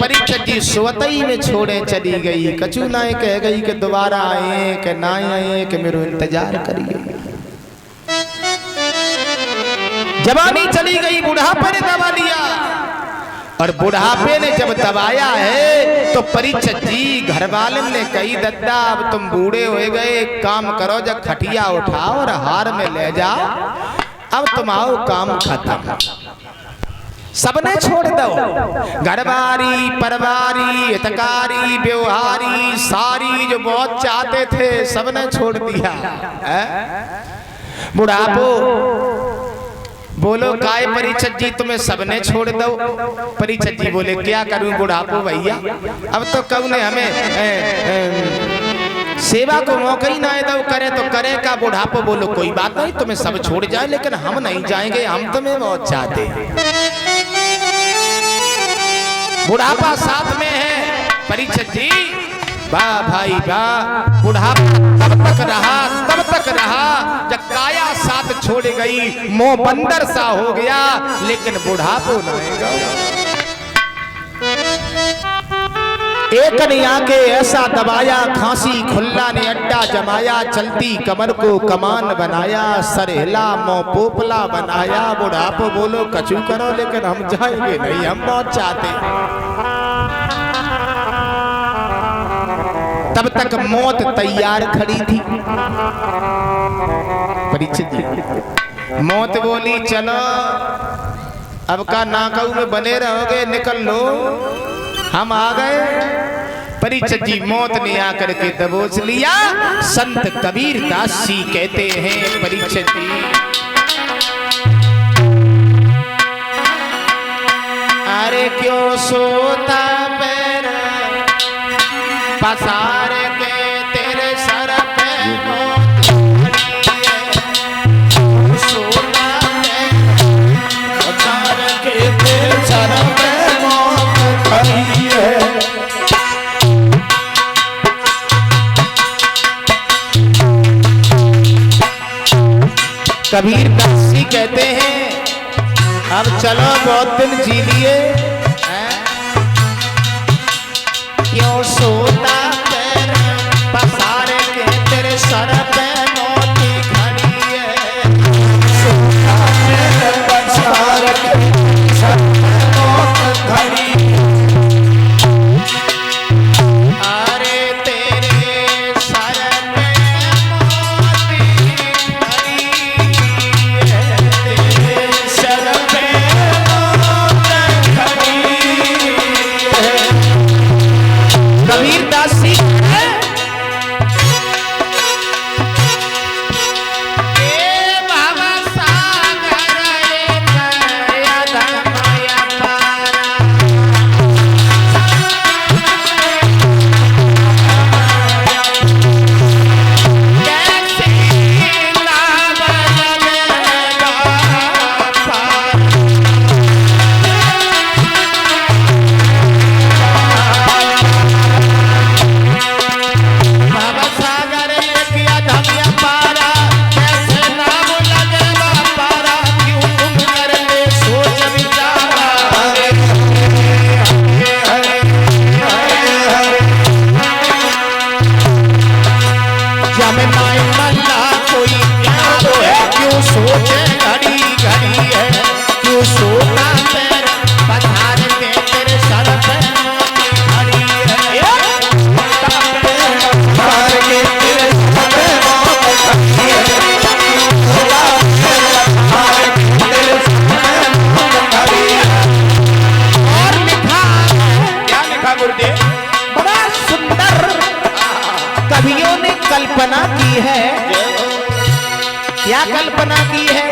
परीक्षित जी सुवतई में छोड़े चली गई। कछु ना कह गई कि दोबारा आए कि ना आए कि मेरे इंतजार करिए। जवानी चली गई, बुढ़ापे ने दबा लिया और बुढ़ापे ने जब दबाया है तो परीक्षित जी घर वाले ने कही दद्दा अब तुम बूढ़े हो गए, एक काम करो जब खटिया उठाओ और हार में ले जाओ, अब तुम आओ काम खत्म, सबने छोड़ दो। घरवारी परवारी हितकारी व्यवहारी सारी जो बहुत चाहते थे सबने छोड़ दिया। बुढ़ापो बोलो काय परीक्षित जी तुम्हें सबने छोड़ दो। परीक्षित जी बोले क्या करूं बुढ़ापो भैया, अब तो कब ने हमें सेवा को मौका ही ना दो, करे तो करे का। बुढ़ापो बोलो कोई बात नहीं तुम्हें सब छोड़ जाए लेकिन हम नहीं जाएंगे, हम तुम्हें बहुत चाहते। बुढ़ापा साथ में है परीक्षित जी, वाह भाई वाह। बुढ़ापा तब तक रहा जब काया साथ छोड़ गई, मोह बंदर सा हो गया लेकिन बुढ़ापो नहीं गया। एक ने आके ऐसा दबाया, खांसी खुल्ला ने अड्डा जमाया, चलती कमर को कमान बनाया, सर हिला मोह पोपला बनाया। बुढ़ापो बोलो कछु करो लेकिन हम जाएंगे नहीं, हम बहुत चाहते। तब तक मौत तैयार खड़ी थी। परीक्षित जी मौत बोली चलो अब का नाकाऊ में बने रहोगे, निकल लो, हम आ गए। परीक्षित जी मौत ने आकर के दबोच लिया। संत कबीर दास जी कहते हैं परीक्षित जी अरे क्यों सोता पैर पसार के तेरे सर पे मौत खड़ी है। सोता पैर पसार के तेरे सर पे मौत खड़ी है। कबीर दास जी कहते हैं अब चलो बहुत दिन जी लिए, क्यों सोता पैर पसार के तेरे सर पे मौत खड़ी है। सोता पैर पसार के सर पे मौत खड़ी है। अरे तेरे सर पे मौत खड़ी है, तेरे सर पे मौत खड़ी है। कबीर दास जी कल्पना की है। क्या कल्पना की है?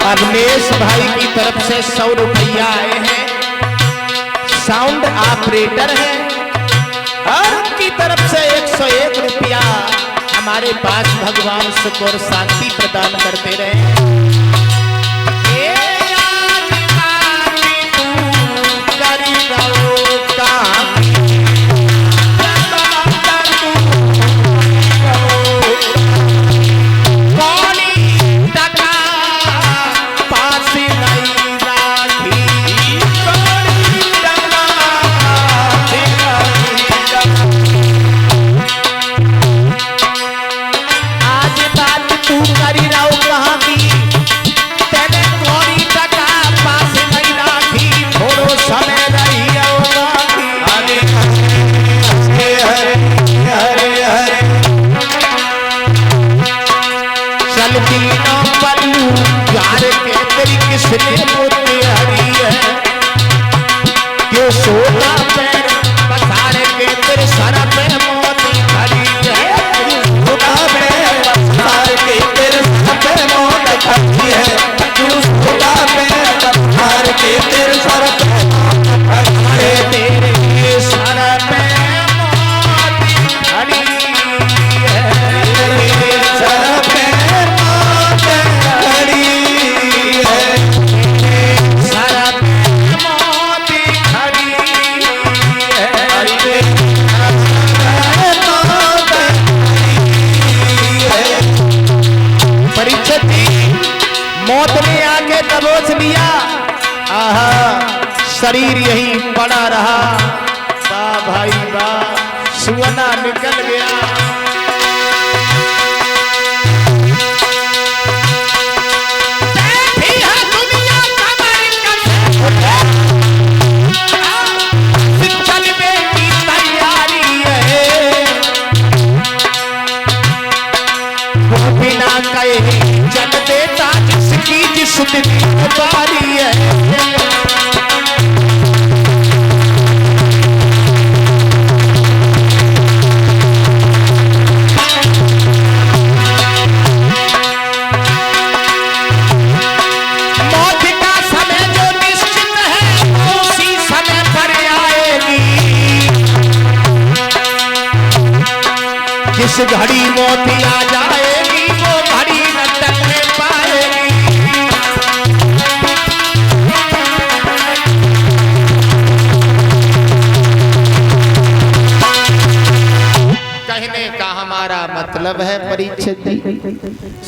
अवनेश भाई की तरफ से 100 रुपया आए हैं, साउंड ऑपरेटर है, और उनकी तरफ से 101 रुपया हमारे पास भगवान सुख और शांति प्रदान करते रहे। किसने मोती हरी है, क्यों सोता पैर पसार के तेरे सर पे मोती हरी है, सोता पैर पसार के तेरे सर पे मोती हरी है, क्यों सोता पैर पसार के तेरे सर पे मोती हरी है, तेरे सर पे मोती हरी है, सर पे मोती हरी है, सर पे मोती हरी है, परीक्षित जी मौत ने आके दबोच लिया, आहा शरीर यहीं पड़ा रहा, वाह भाई वाह, सुअना निकल गया। बैठी है दुनिया कमर कसे, चलने की तैयारी है, वो बिना कहे चल देता जिसकी जिस दिन बारी है, मौत का समय जो निश्चित है उसी समय पर आएगी, जिस घड़ी मौत आ जाएगी वो घड़ी न टलने पाएगी। कहने का हमारा मतलब है परीक्षित जी,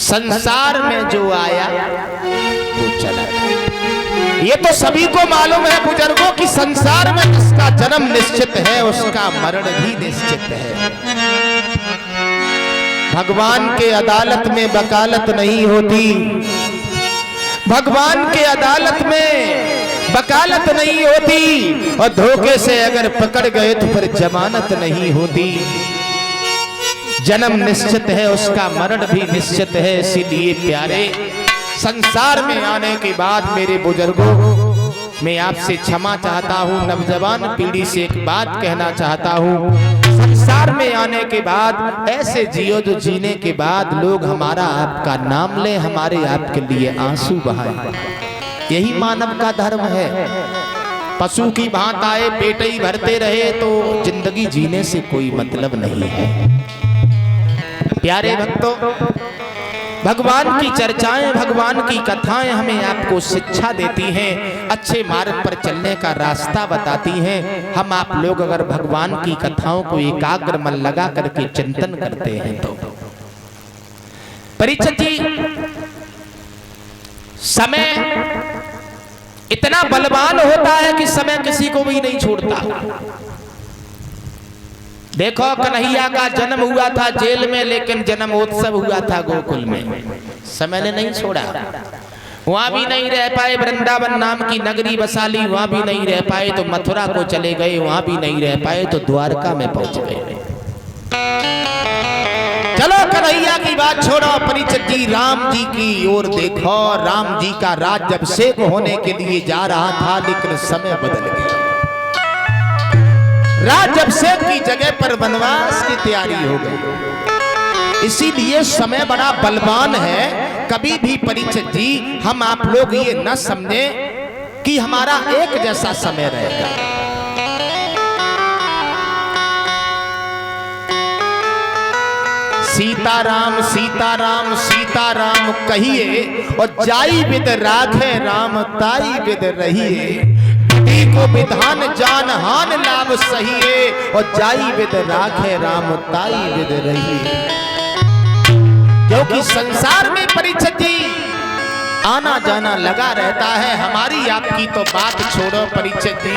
संसार में जो आया वो चला गया। ये तो सभी को मालूम है बुजुर्गों की संसार में जिसका जन्म निश्चित है उसका मरण भी निश्चित है। भगवान के अदालत में वकालत नहीं होती, भगवान के अदालत में वकालत नहीं होती, और धोखे से अगर पकड़ गए तो फिर जमानत नहीं होती। जन्म निश्चित है उसका मरण भी निश्चित है, इसीलिए प्यारे संसार में आने के बाद मेरे बुजुर्गों मैं आपसे क्षमा चाहता हूँ, नौजवान पीढ़ी से एक बात कहना चाहता हूँ, संसार में आने के बाद ऐसे जियो जो जीने के बाद लोग हमारा आपका नाम ले, हमारे आपके लिए आंसू बहाएं, यही मानव का धर्म है। पशु की भांति आए पेट ही भरते रहे तो जिंदगी जीने से कोई मतलब नहीं है। प्यारे भक्तों, भगवान की चर्चाएं, भगवान की कथाएं हमें आपको शिक्षा देती हैं, अच्छे मार्ग पर चलने का रास्ता बताती हैं। हम आप लोग अगर भगवान की कथाओं को एकाग्र मन लगा करके चिंतन करते हैं तो परीक्षित जी, समय इतना बलवान होता है कि समय किसी को भी नहीं छोड़ता। देखो कन्हैया का जन्म हुआ था जेल में, लेकिन जन्मोत्सव हुआ था गोकुल में, समय ने नहीं छोड़ा। वहां भी नहीं रह पाए, वृंदावन नाम की नगरी बसा ली, वहां भी नहीं रह पाए तो मथुरा को चले गए, वहां भी नहीं रह पाए तो द्वारका में पहुंच गए। चलो कन्हैया की बात छोड़ो, परीक्षित जी राम जी की ओर देखो। राम जी का राज्याभिषेक होने के लिए जा रहा था, लेकिन समय बदल गया। राज्याभिषेक की जगह पर वनवास की तैयारी हो गई। इसीलिए समय बड़ा बलवान है। कभी भी परीक्षित जी हम आप लोग ये न समझे कि हमारा एक जैसा समय रहेगा। सीताराम सीताराम सीताराम कहिए, और जाई विद राखे राम ताई विद रहिए। को विधान जान हान लाभ सहिए, और जाई विद राखे राम ताई विद रहिए। क्योंकि संसार में परीक्षित जी आना जाना लगा रहता है। हमारी आपकी तो बात छोड़ो परीक्षित जी,